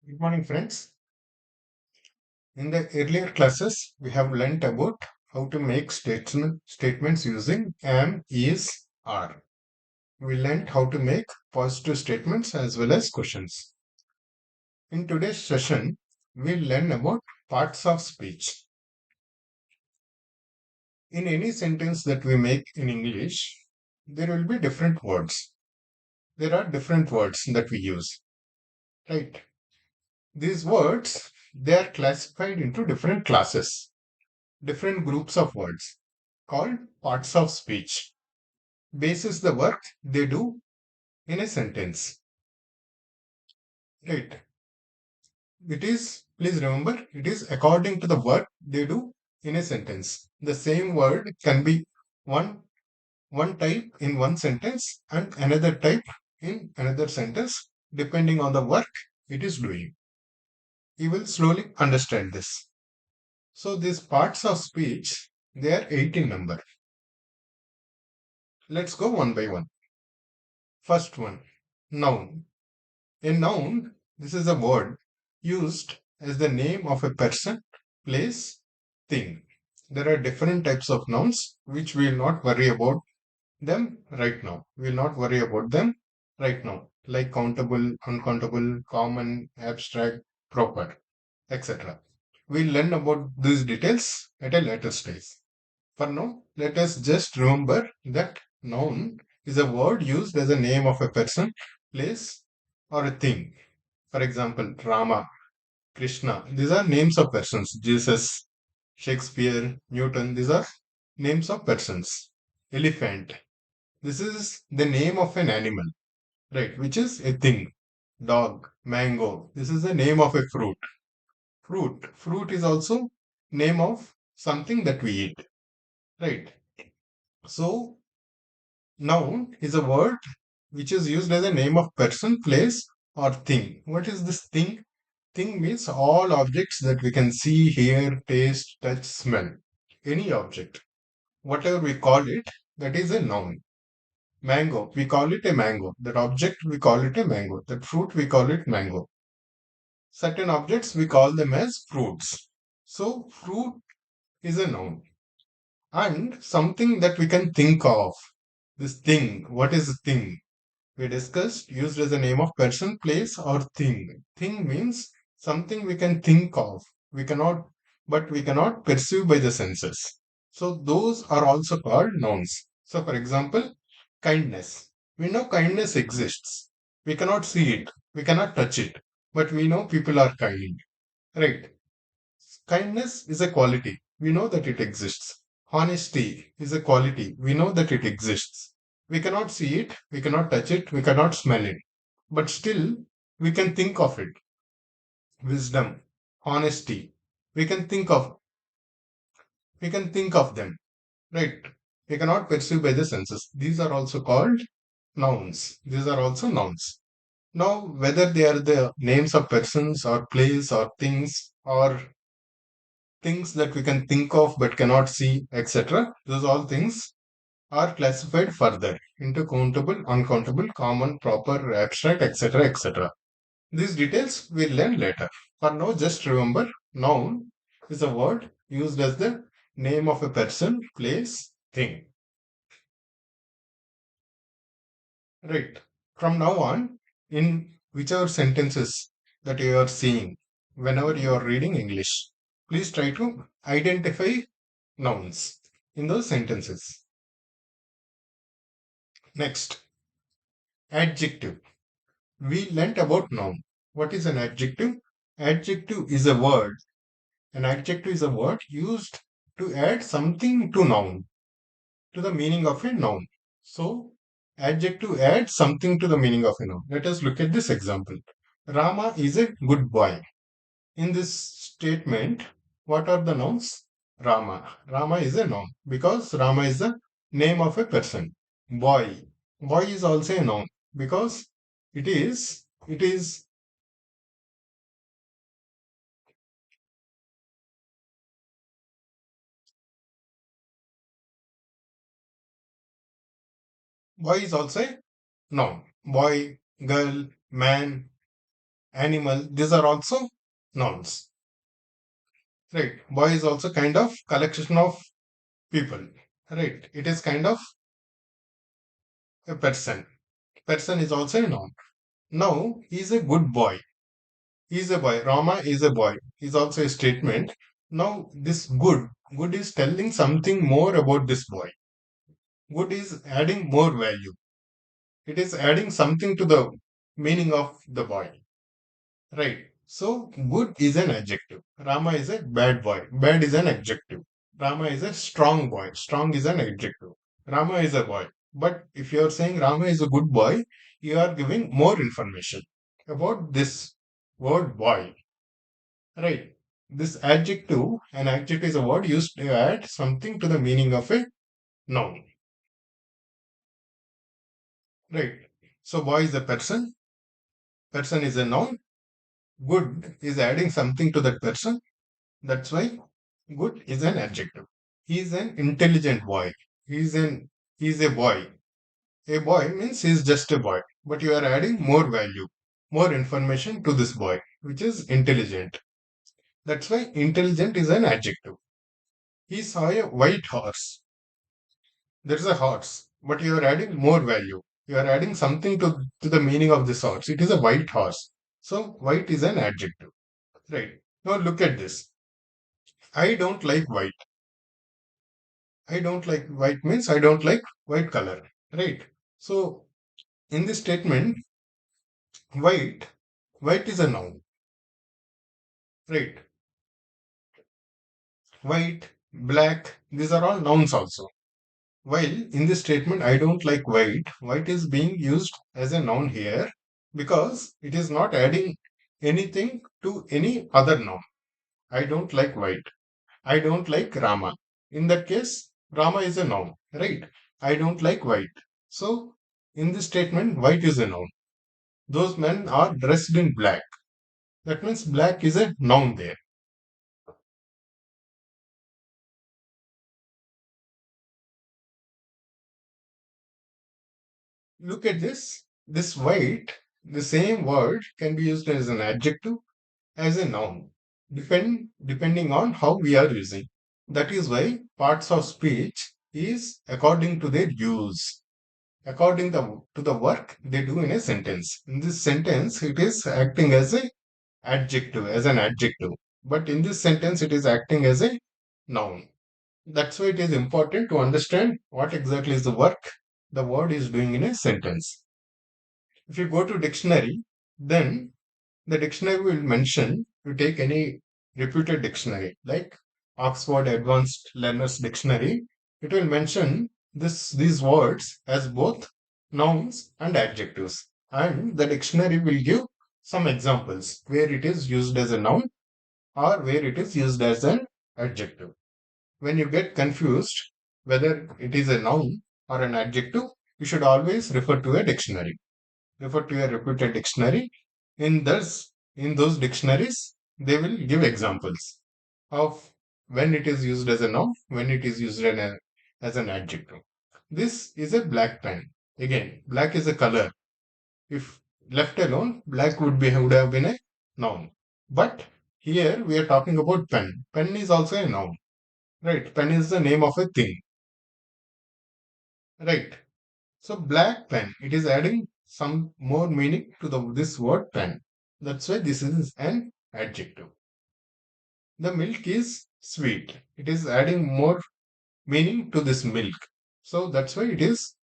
Good morning, friends. In the earlier classes, we have learnt about how to make statements using am, is, are. We learnt how to make positive statements as well as questions. In today's session, we'll learn about parts of speech. In any sentence that we make in English, there will be different words. There are different words that we use, right? These words, they are classified into different classes, different groups of words called parts of speech basis the work they do in a sentence, right? It is, please remember, it is according to the work they do in a sentence. The same word can be one one type in one sentence and another type in another sentence depending on the work it is doing. You will slowly understand this. So these parts of speech, they are 8 in number. Let's go one by one. First one, noun. A noun, this is a word used as the name of a person, place, thing. There are different types of nouns which we will not worry about them right now. We will not worry about them right now, like countable, uncountable, common, abstract, proper, etc. We'll learn about these details at a later stage. For now, let us just remember that noun is a word used as a name of a person, place, or a thing. For example, Rama, Krishna, these are names of persons. Jesus, Shakespeare, Newton, these are names of persons. Elephant, this is the name of an animal, right, which is a thing. Dog, mango, this is the name of a fruit. Fruit is also name of something that we eat, right? So noun is a word which is used as a name of person, place, or thing. What is this thing? Thing means all objects that we can see, hear, taste, touch, smell. Any object. Whatever we call it, that is a noun. Mango, we call it a mango. That object, we call it a mango. That fruit, we call it mango. Certain objects, we call them as fruits. So, fruit is a noun. And something that we can think of. This thing, what is a thing? We discussed used as a name of person, place, or thing. Thing means something we can think of. We cannot, but we cannot perceive by the senses. So those are also called nouns. So for example, kindness. We know kindness exists. We cannot see it. We cannot touch it. But we know people are kind. Right? Kindness is a quality. We know that it exists. Honesty is a quality. We know that it exists. We cannot see it, we cannot touch it, we cannot smell it. But still, we can think of it. Wisdom, honesty. We can think of we can think of them. Right? We cannot perceive by the senses. These are also called nouns. These are also nouns. Now, whether they are the names of persons or place or things that we can think of but cannot see, etc. Those all things are classified further into countable, uncountable, common, proper, abstract, etc. etc. These details we'll learn later. For now, just remember noun is a word used as the name of a person, place, thing. Right. From now on, in whichever sentences that you are seeing, whenever you are reading English, please try to identify nouns in those sentences. Next, adjective. We learnt about noun. What is an adjective? Adjective is a word. An adjective is a word used to add something to noun, to the meaning of a noun. So, adjective adds something to the meaning of a noun. Let us look at this example. Rama is a good boy. In this statement, what are the nouns? Rama. Rama is a noun because Rama is the name of a person. Boy. Boy is also a noun because it is boy is also a noun. Boy, girl, man, animal, these are also nouns. Right. Boy is also kind of collection of people. Right. It is kind of a person. Person is also a noun. Now, he is a good boy. He is a boy. Rama is a boy. Is also a statement. Now, this good is telling something more about this boy. Good is adding more value. It is adding something to the meaning of the boy. Right. So, good is an adjective. Rama is a bad boy. Bad is an adjective. Rama is a strong boy. Strong is an adjective. Rama is a boy. But if you are saying Rama is a good boy, you are giving more information about this word boy. Right. This adjective, an adjective is a word used to add something to the meaning of a noun. Right. So, boy is a person. Person is a noun. Good is adding something to that person. That's why good is an adjective. He is an intelligent boy. He is an he is a boy. A boy means he is just a boy, but you are adding more value, more information to this boy, which is intelligent. That's why intelligent is an adjective. He saw a white horse. There is a horse, but you are adding more value. You are adding something to the meaning of this horse. It is a white horse. So white is an adjective. Right. Now look at this. I don't like white. I don't like white means I don't like white color. Right. So in this statement, white, white is a noun. Right. White, black, these are all nouns also. While in this statement, I don't like white, white is being used as a noun here because it is not adding anything to any other noun. I don't like white. I don't like Rama. In that case, Rama is a noun, right? I don't like white. So, in this statement, white is a noun. Those men are dressed in black. That means black is a noun there. Look at this. This white, the same word can be used as an adjective, as a noun, depending on how we are using. That is why parts of speech is according to their use, according to the work they do in a sentence. In this sentence, it is acting as a adjective, as an adjective. But in this sentence, it is acting as a noun. That's why it is important to understand what exactly is the work the word is doing in a sentence. If you go to dictionary, then the dictionary will mention, you take any reputed dictionary like Oxford Advanced Learners Dictionary, it will mention these words as both nouns and adjectives. And the dictionary will give some examples where it is used as a noun or where it is used as an adjective. When you get confused whether it is a noun or an adjective, you should always refer to a dictionary. Refer to a reputed dictionary. In those dictionaries, they will give examples of when it is used as a noun, when it is used as an adjective. This is a black pen. Again, black is a color. If left alone, black would have been a noun. But here we are talking about pen. Pen is also a noun. Right. Pen is the name of a thing. Right. So black pen, it is adding some more meaning to this word pen. That's why this is an adjective. The milk is sweet. It is adding more meaning to this milk. So that's why it is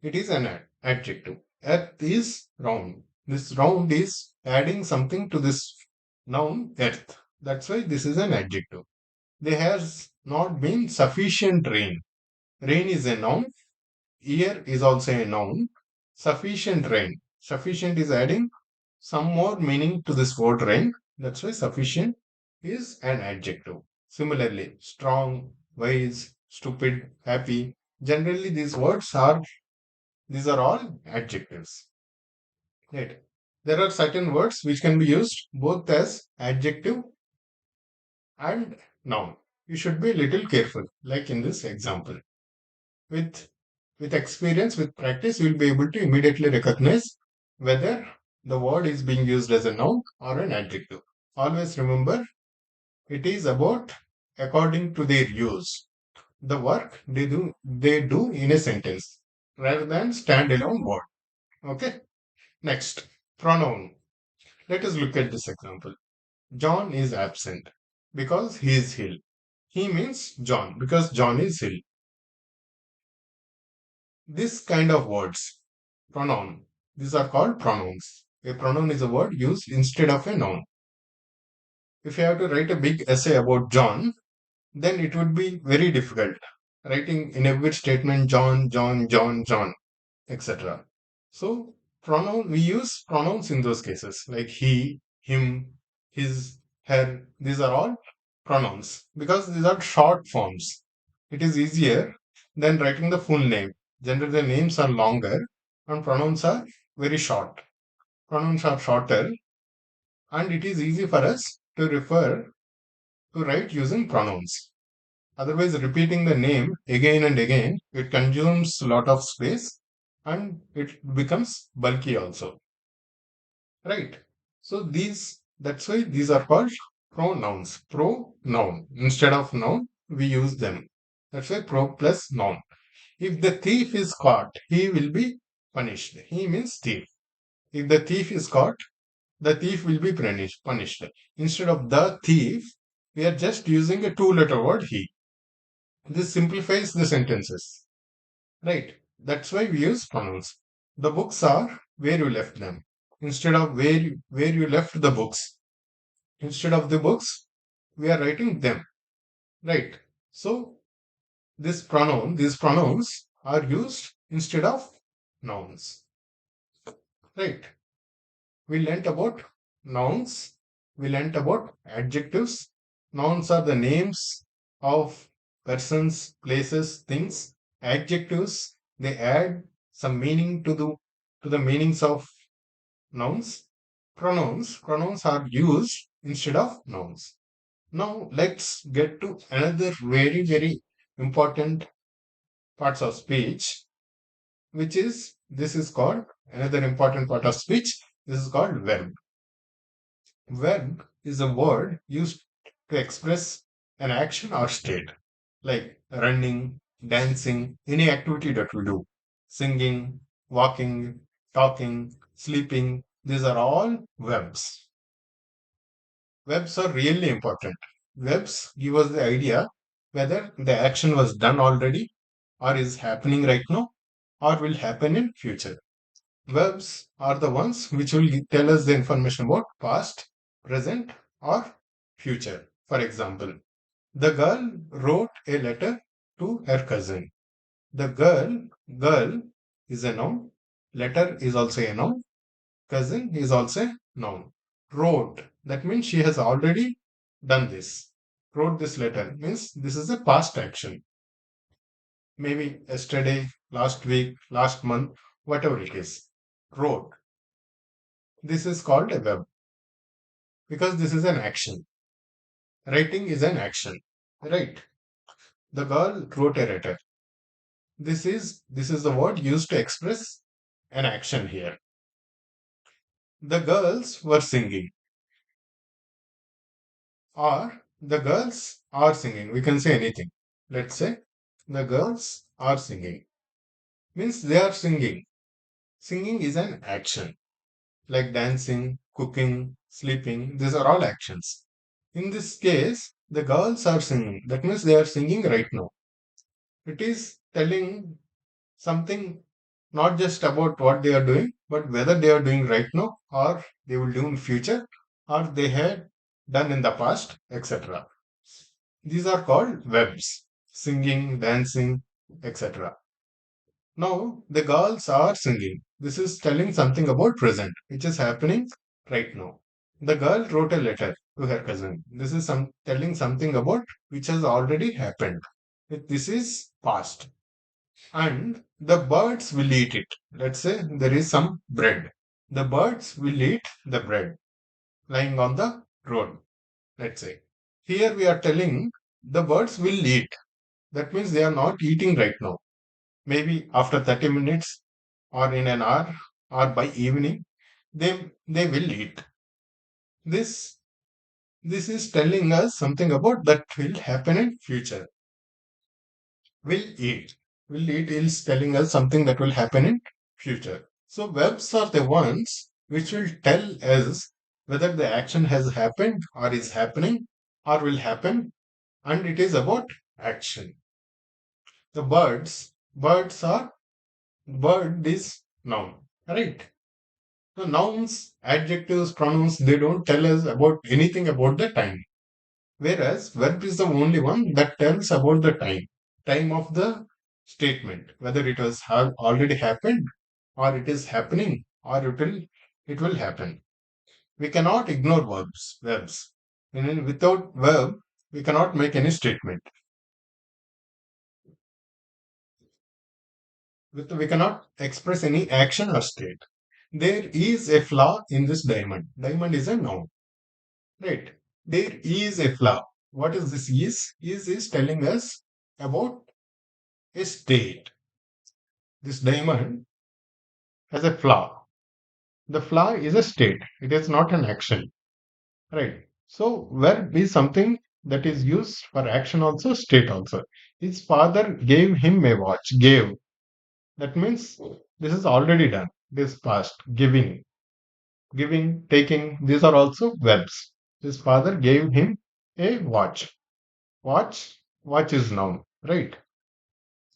an adjective. Earth is round. This round is adding something to this noun earth. That's why this is an adjective. There has not been sufficient rain. Rain is a noun. Year is also a noun. Sufficient rain. Sufficient is adding some more meaning to this word rain. That's why sufficient is an adjective. Similarly, strong, wise, stupid, happy. Generally, these are all adjectives. Right. There are certain words which can be used both as adjective and noun. You should be a little careful, like in this example. With with experience, with practice, you will be able to immediately recognize whether the word is being used as a noun or an adjective. Always remember, it is about according to their use. The work they do in a sentence rather than standalone word. Okay. Next, pronoun. Let us look at this example. John is absent because he is ill. He means John because John is ill. This kind of words, pronoun, these are called pronouns. A pronoun is a word used instead of a noun. If you have to write a big essay about John, then it would be very difficult. Writing in every statement John, John, John, John, etc. So, pronoun, we use pronouns in those cases like he, him, his, her. These are all pronouns because these are short forms. It is easier than writing the full name. Generally, the names are longer and pronouns are very short. Pronouns are shorter and it is easy for us to refer to write using pronouns. Otherwise, repeating the name again and again, it consumes a lot of space and it becomes bulky also. Right? So that's why these are called pronouns. Pronoun. Instead of noun, we use them. That's why pro plus noun. If the thief is caught, he will be punished. He means thief. If the thief is caught, the thief will be punished. Instead of the thief, we are just using a two-letter word he. This simplifies the sentences. Right? That's why we use pronouns. The books are where you left them. Instead of where you left the books. Instead of the books, we are writing them. Right? So these pronouns are used instead of nouns. Right? We learnt about nouns. We learnt about adjectives. Nouns are the names of persons, places, things. Adjectives, they add some meaning to the meanings of nouns. Pronouns are used instead of nouns. Now let's get to another very important parts of speech, which is this is called another important part of speech. This is called verb. Verb is a word used to express an action or state, like running, dancing, any activity that we do, singing, walking, talking, sleeping. These are all verbs. Verbs are really important. Verbs give us the idea whether the action was done already or is happening right now or will happen in future. Verbs are the ones which will tell us the information about past, present, or future. For example, the girl wrote a letter to her cousin. The girl is a noun. Letter is also a noun. Cousin is also a noun. Wrote, that means she has already done this. Wrote this letter means this is a past action. Maybe yesterday, last week, last month, whatever it is. Wrote. This is called a verb because this is an action. Writing is an action, right? The girl wrote a letter. This is the word used to express an action here. The girls were singing, or the girls are singing. We can say anything. Let's say the girls are singing. Means they are singing. Singing is an action, like dancing, cooking, sleeping. These are all actions. In this case, the girls are singing. That means they are singing right now. It is telling something not just about what they are doing, but whether they are doing right now or they will do in future or they had done in the past, etc. These are called verbs, singing, dancing, etc. Now, the girls are singing. This is telling something about present, which is happening right now. The girl wrote a letter to her cousin. This is telling something about which has already happened. This is past. And the birds will eat it. Let's say there is some bread. The birds will eat the bread lying on the road. Let's say. Here we are telling the birds will eat. That means they are not eating right now. Maybe after 30 minutes or in an hour or by evening, they will eat. This this is telling us something about that will happen in future. Will eat. Will eat is telling us something that will happen in future. So verbs are the ones which will tell us whether the action has happened or is happening or will happen, and it is about action. The birds are bird is noun, right? The nouns, adjectives, pronouns, they don't tell us about anything about the time. Whereas verb is the only one that tells about the time of the statement, whether it has already happened or it is happening or it will happen. We cannot ignore verbs. And without verb, we cannot make any statement. We cannot express any action or state. There is a flaw in this diamond. Diamond is a noun, right? There is a flaw. What is this is? Is telling us about a state. This diamond has a flaw. The flaw is a state. It is not an action, right? So verb is something that is used for action also, state also. His father gave him a watch. Gave. That means this is already done. This past. Giving, taking. These are also verbs. His father gave him a watch. Watch is noun, right?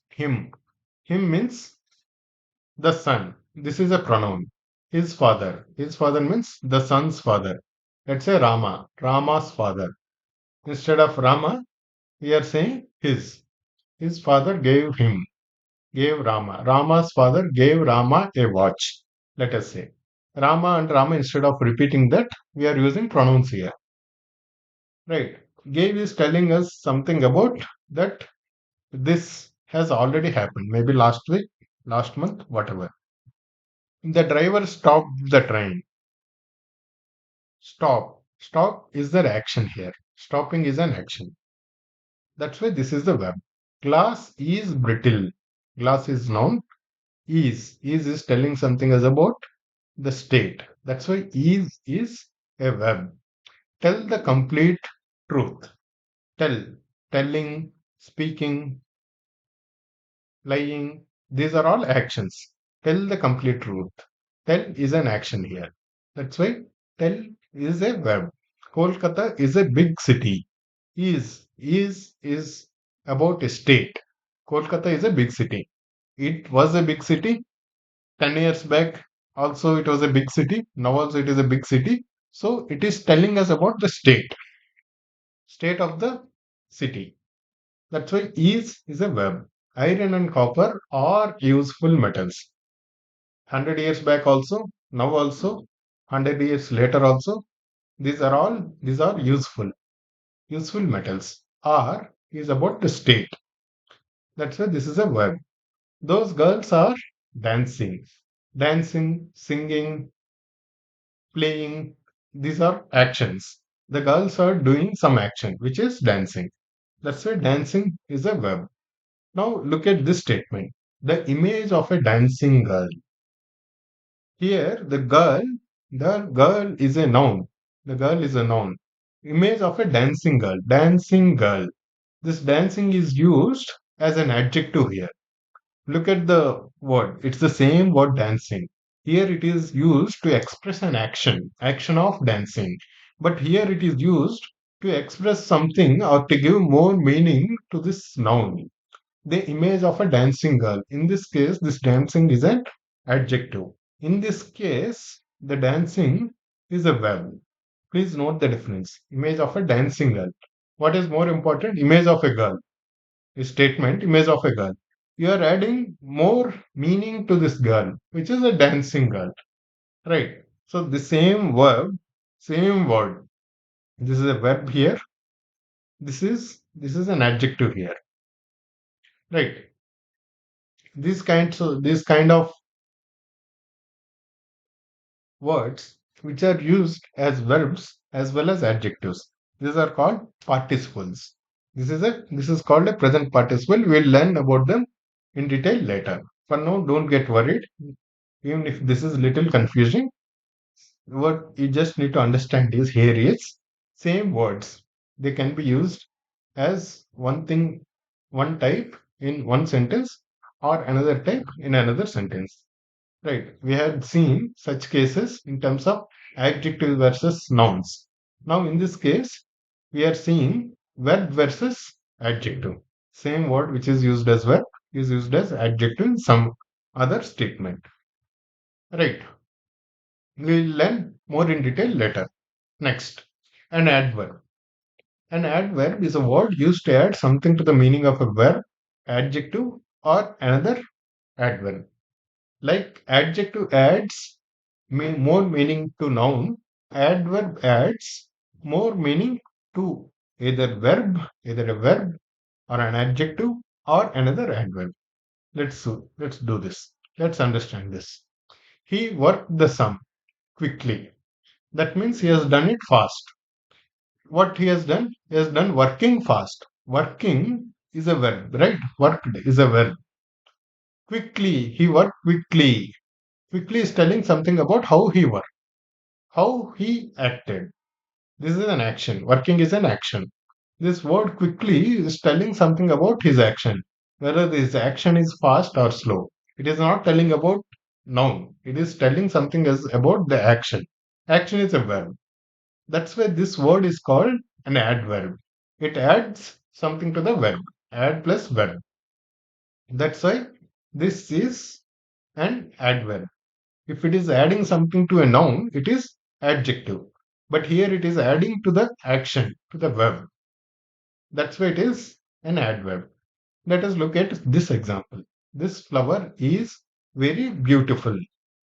Him. Him means the son. This is a pronoun. His father. His father means the son's father. Let's say Rama. Rama's father. Instead of Rama, we are saying his. His father gave him. Gave Rama. Rama's father gave Rama a watch. Let us say. Rama and Rama, instead of repeating that, we are using pronouns here. Right. Gave is telling us something about that this has already happened. Maybe last week, last month, whatever. The driver stopped the train. Stop is the action here. Stopping is an action. That's why this is the verb. Glass is brittle. Glass is noun. Is telling something as about the state. That's why is a verb. Tell the complete truth. Tell, telling, speaking, lying. These are all actions. Tell the complete truth. Tell is an action here. That's why tell is a verb. Kolkata is a big city. Is about a state. Kolkata is a big city. It was a big city 10 years back. Also, it was a big city. Now also it is a big city. So it is telling us about the state of the city. That's why is a verb. Iron and copper are useful metals. 100 years back also, now also, 100 years later also, these are useful metals. Are is about the state. That's why this is a verb. Those girls are dancing. Dancing, singing, playing, these are actions. The girls are doing some action, which is dancing. That's why dancing is a verb. Now look at this statement. The image of a dancing girl. Here, the girl is a noun. The girl is a noun. Image of a dancing girl. Dancing girl. This dancing is used as an adjective here. Look at the word. It's the same word dancing. Here it is used to express an action of dancing. But here it is used to express something or to give more meaning to this noun. The image of a dancing girl. In this case, this dancing is an adjective. In this case, the dancing is a verb. Please note the difference. Image of a dancing girl. What is more important? Image of a girl. A statement, image of a girl. You are adding more meaning to this girl, which is a dancing girl. Right. So the same verb, same word. This is a verb here. This is an adjective here. Right. These kind of words which are used as verbs as well as adjectives. These are called participles. This is called a present participle. We'll learn about them in detail later. For now, don't get worried, even if this is little confusing. what you just need to understand is here is same words. They can be used as one thing, one type in one sentence or another type in another sentence. Right. We had seen such cases in terms of adjective versus nouns. Now, in this case, we are seeing verb versus adjective. Same word which is used as verb is used as adjective in some other statement. Right. We'll learn more in detail later. Next, an adverb. An adverb is a word used to add something to the meaning of a verb, adjective, or another adverb. Like adjective adds more meaning to noun, adverb adds more meaning to either a verb or an adjective or another adverb. Let's do this. Let's understand this. He worked the sum quickly. That means he has done it fast. What he has done? He has done working fast. Working is a verb, right? Worked is a verb. Quickly, he worked quickly. Quickly is telling something about how he worked, how he acted. This is an action. Working is an action. This word quickly is telling something about his action, whether this action is fast or slow. It is not telling about noun. It is telling something as about the action. Action is a verb. That's why this word is called an adverb. It adds something to the verb. Add plus verb. That's why this is an adverb. If it is adding something to a noun, it is adjective. But here it is adding to the action, to the verb. That's why it is an adverb. Let us look at this example. This flower is very beautiful.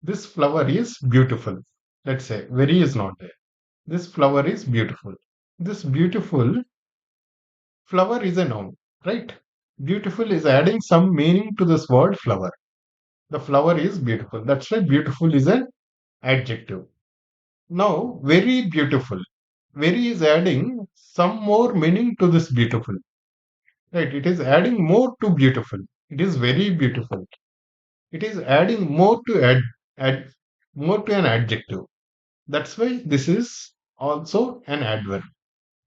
This flower is beautiful. Let's say very is not there. This flower is beautiful. This beautiful flower is a noun, right? Beautiful is adding some meaning to this word flower. The flower is beautiful. That's why beautiful is an adjective. Now, very beautiful. Very is adding some more meaning to this beautiful. Right? It is adding more to beautiful. It is very beautiful. It is adding more to add more to an adjective. That's why this is also an adverb.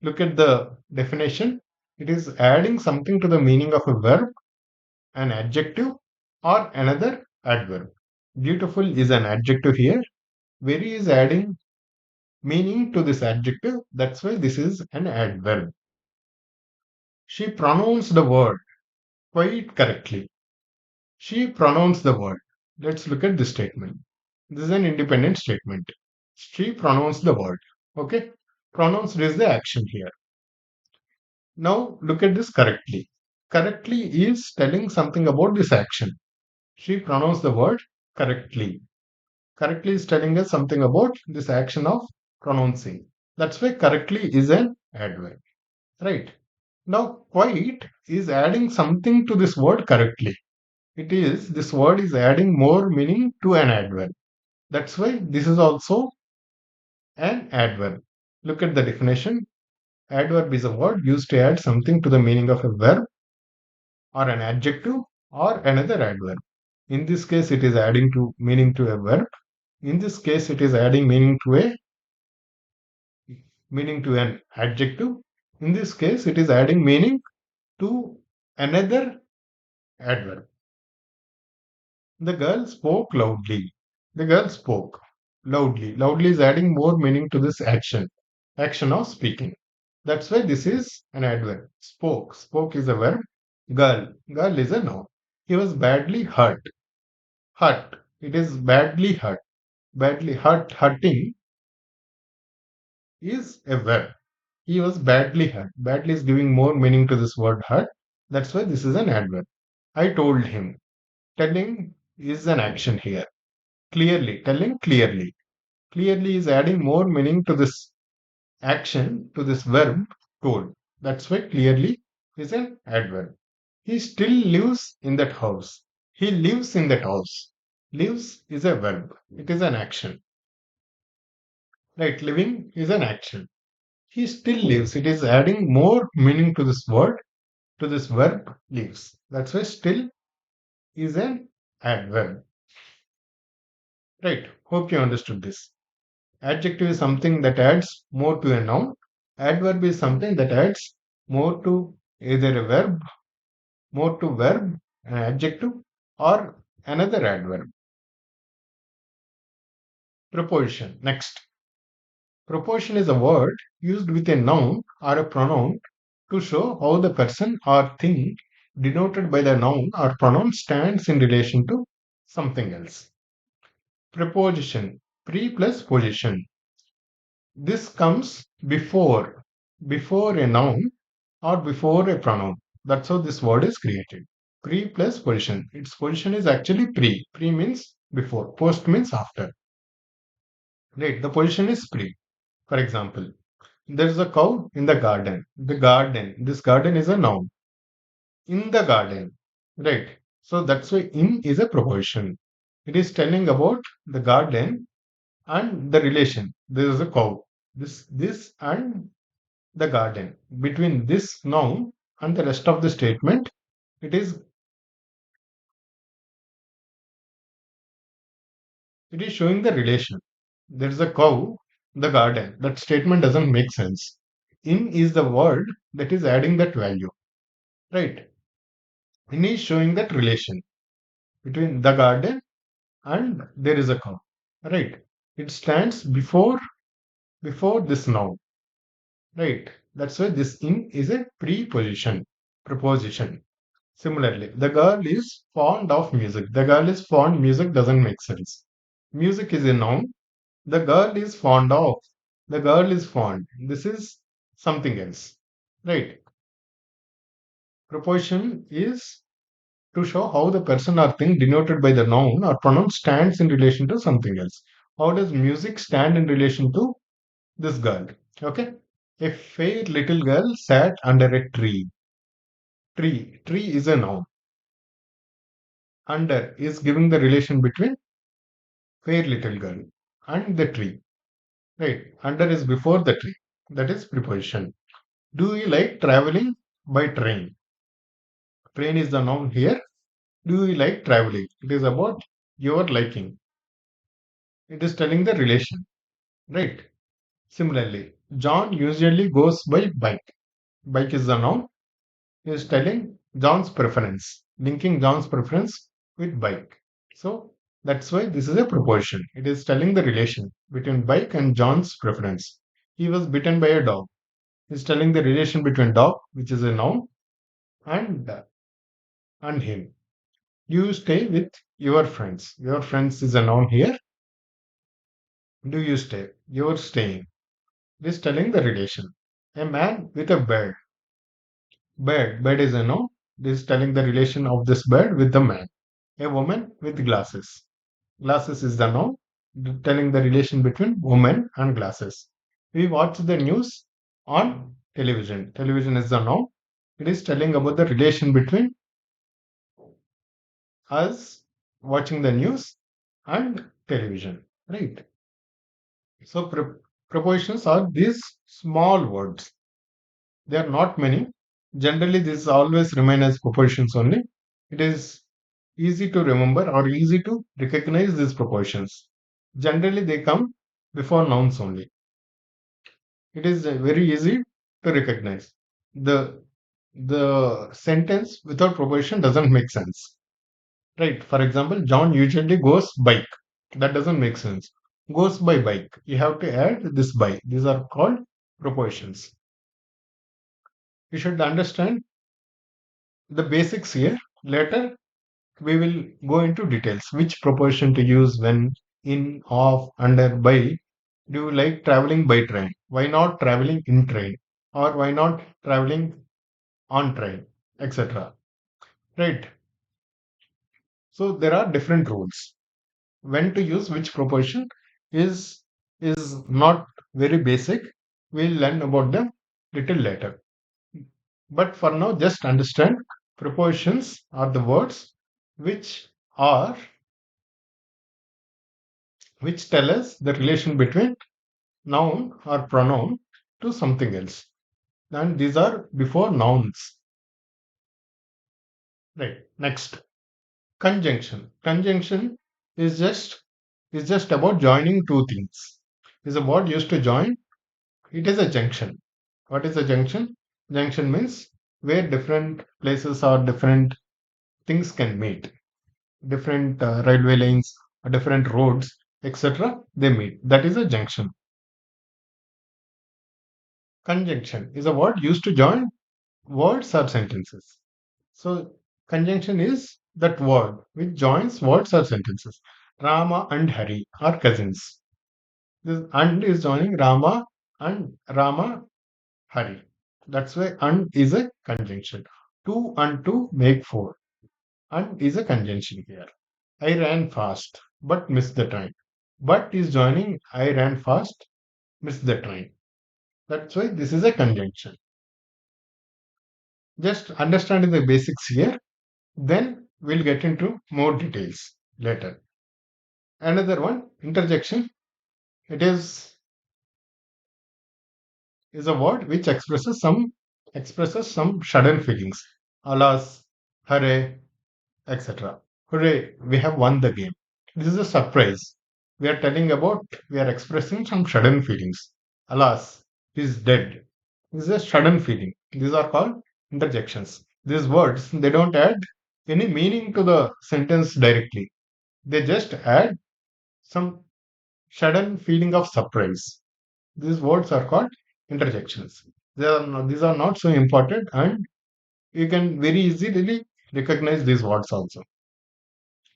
Look at the definition. It is adding something to the meaning of a verb, an adjective, or another adverb. Beautiful is an adjective here. Very is adding meaning to this adjective. That's why this is an adverb. She pronounced the word quite correctly. She pronounced the word. Let's look at this statement. This is an independent statement. She pronounced the word. Okay. Pronounced is the action here. Now look at this correctly. Correctly is telling something about this action. She pronounced the word correctly. Correctly is telling us something about this action of pronouncing. That's why correctly is an adverb. Right. Now, quite is adding something to this word correctly. It is, this word is adding more meaning to an adverb. That's why this is also an adverb. Look at the definition. Adverb is a word used to add something to the meaning of a verb or an adjective or another adverb. In this case, it is adding to meaning to a verb. In this case, it is adding meaning to an adjective. In this case, it is adding meaning to another adverb. The girl spoke loudly. The girl spoke loudly. Loudly is adding more meaning to this action. Action of speaking. That's why this is an adverb. Spoke. Spoke is a verb. Girl. Girl is a noun. He was badly hurt. Hurt. It is badly hurt. Badly hurt. Hurting is a verb. He was badly hurt. Badly is giving more meaning to this word hurt. That's why this is an adverb. I told him. Telling is an action here. Clearly. Telling clearly. Clearly is adding more meaning to this action, to this verb told. That's why clearly is an adverb. He still lives in that house. He lives in that house. Lives is a verb. It is an action. Right? Living is an action. He still lives. It is adding more meaning to this word, to this verb lives. That's why still is an adverb. Right? Hope you understood this. Adjective is something that adds more to a noun. Adverb is something that adds more to either a verb, more to verb, an adjective, or another adverb. Proposition. Next. Proposition is a word used with a noun or a pronoun to show how the person or thing denoted by the noun or pronoun stands in relation to something else. Preposition. Pre plus position. This comes before a noun or before a pronoun. That's how this word is created. Pre plus position. Its position is actually pre. Pre means before. Post means after. Right. The position is pre. For example, there is a cow in the garden. The garden. This garden is a noun. In the garden. Right. So that's why in is a proposition. It is telling about the garden and the relation. There is a cow. This and the garden. Between this noun and the rest of the statement, it is it is showing the relation. There is a cow, the garden. That statement doesn't make sense. In is the word that is adding that value. Right. In is showing that relation between the garden and there is a cow. Right. It stands before this noun. Right. That's why this in is a preposition, preposition. Similarly, the girl is fond of music. The girl is fond, music doesn't make sense. Music is a noun. The girl is fond of. The girl is fond. This is something else. Right. Proposition is to show how the person or thing denoted by the noun or pronoun stands in relation to something else. How does music stand in relation to this girl? Okay. A fair little girl sat under a tree. Tree. Tree is a noun. Under is giving the relation between fair little girl and the tree. Right. Under is before the tree. That is preposition. Do you like traveling by train? Train is the noun here. Do you like traveling? It is about your liking. It is telling the relation. Right. Similarly, John usually goes by bike. Bike is the noun. He is telling John's preference, linking John's preference with bike. So that's why this is a proposition. It is telling the relation between bike and John's preference. He was bitten by a dog. It's telling the relation between dog, which is a noun, and and him. You stay with your friends. Your friends is a noun here. Do you stay? You're staying. This telling the relation. A man with a bird. Bird is a noun. This telling the relation of this bird with the man. A woman with glasses. Glasses is the noun, telling the relation between woman and glasses. We watch the news on television. Television is the noun. It is telling about the relation between us watching the news and television. Right. So prepositions are these small words. They are not many. Generally, this always remain as prepositions only. It is easy to remember or easy to recognize these proportions. Generally, they come before nouns only. It is very easy to recognize. The the sentence without proposition doesn't make sense. Right. For example, John usually goes bike. That doesn't make sense. Goes by bike. You have to add this by. These are called propositions. You should understand the basics here. Later, we will go into details. Which proposition to use when, in, of, under, by. Do you like traveling by train? Why not traveling in train? Or why not traveling on train? Etc. Right. So there are different rules. When to use which proposition is is not very basic. We'll learn about them little later. But for now, just understand prepositions are the words which are which tell us the relation between noun or pronoun to something else. And these are before nouns. Right. Next, conjunction. Conjunction is just about joining two things. is a word used to join. It is a junction. What is a junction? Junction means where different places or different things can meet. Different railway lanes, different roads, etc. They meet. That is a junction. Conjunction is a word used to join words or sentences. So, conjunction is that word which joins words or sentences. Rama and Hari are cousins. This and is joining Rama and Rama Hari. That's why and is a conjunction. Two and two make four. And is a conjunction here. I ran fast but missed the train. But is joining I ran fast, missed the train. That's why this is a conjunction. Just understanding the basics here, then we'll get into more details later. Another one, interjection. It is a word which expresses some sudden feelings. Alas, hooray, etc. Hooray, we have won the game. This is a surprise. We are expressing some sudden feelings. Alas, he is dead. This is a sudden feeling. These are called interjections. These words, they don't add any meaning to the sentence directly. They just add some sudden feeling of surprise. These words are called interjections. These are not so important, and you can very easily recognize these words also.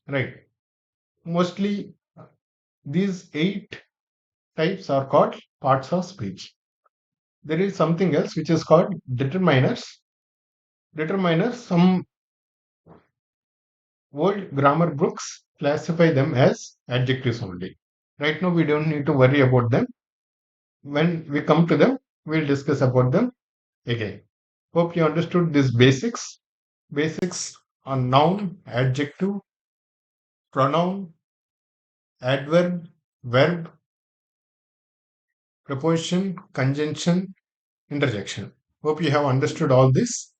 Right. Mostly these eight types are called parts of speech. There is something else which is called determiners. Determiners, some old grammar books classify them as adjectives only. Right now, we don't need to worry about them. When we come to them, we'll discuss about them again. Hope you understood these basics. Basics on noun, adjective, pronoun, adverb, verb, preposition, conjunction, interjection. Hope you have understood all this.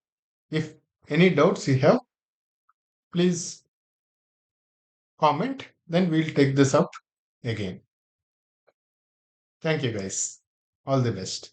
If any doubts you have, please comment, then we'll take this up again. Thank you, guys. All the best.